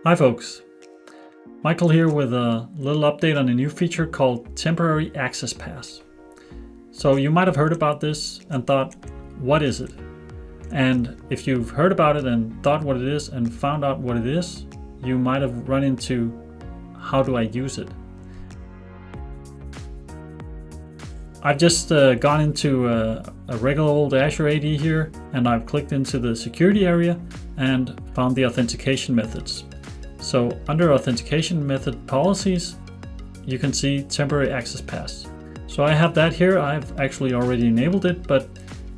Hi folks, Michael here with a little update on a new feature called Temporary Access Pass. So you might have heard about this and thought, what is it? And if you've heard about it and thought what it is and found out what it is, you might have run into how do I use it? I've just gone into a regular old Azure AD here, and I've clicked into the security area and found the authentication methods. So under authentication method policies, you can see temporary access pass. So I have that here. I've actually already enabled it, but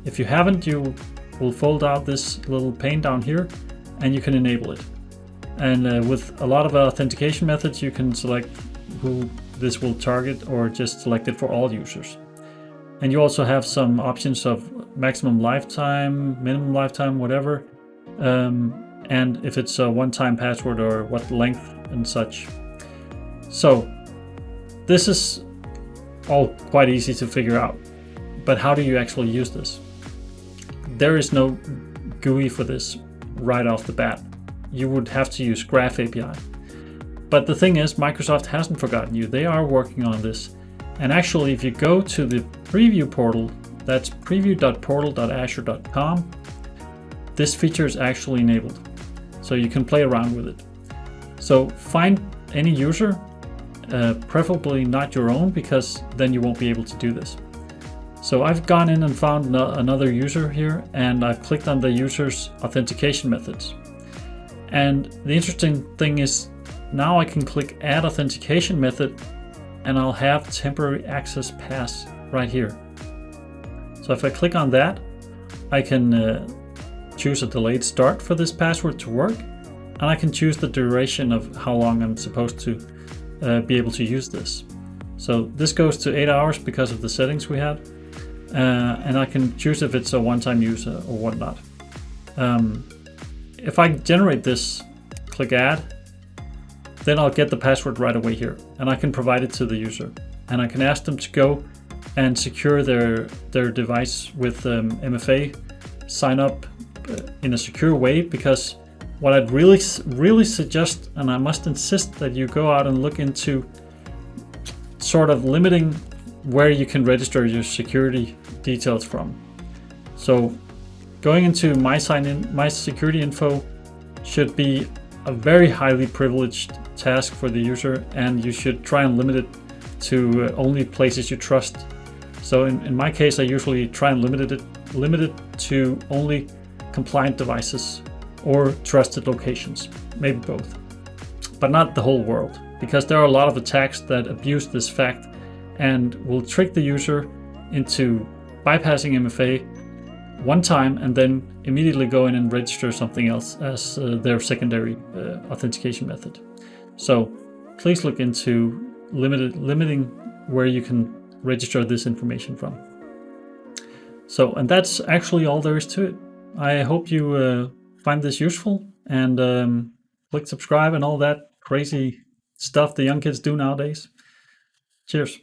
if you haven't, you will fold out this little pane down here and you can enable it. And with a lot of authentication methods, you can select who this will target or just select it for all users. And you also have some options of maximum lifetime, minimum lifetime, whatever. And if it's a one-time password or what length and such. So this is all quite easy to figure out, but how do you actually use this? There is no GUI for this right off the bat. You would have to use Graph API. But the thing is, Microsoft hasn't forgotten you. They are working on this. And actually, if you go to the preview portal, that's preview.portal.azure.com, this feature is actually enabled. So you can play around with it. So find any user, preferably not your own, because then you won't be able to do this. So I've gone in and found another user here, and I've clicked on the user's authentication methods. And the interesting thing is now I can click add authentication method and I'll have temporary access pass right here. So if I click on that, I can choose a delayed start for this password to work, and I can choose the duration of how long I'm supposed to be able to use this. So this goes to 8 hours because of the settings we had, and I can choose if it's a one-time use or whatnot. If I generate this, click add, then I'll get the password right away here, and I can provide it to the user, and I can ask them to go and secure their device with MFA, sign up in a secure way, because what I'd really suggest, and I must insist that you go out and look into sort of limiting where you can register your security details from. So going into my security info should be a very highly privileged task for the user, and you should try and limit it to only places you trust. So in my case, I usually try and limit it to only compliant devices or trusted locations, maybe both, but not the whole world, because there are a lot of attacks that abuse this fact and will trick the user into bypassing MFA one time and then immediately go in and register something else as their secondary authentication method. So please look into limiting where you can register this information from. So, and that's actually all there is to it. I hope you find this useful, and click subscribe and all that crazy stuff the young kids do nowadays. Cheers.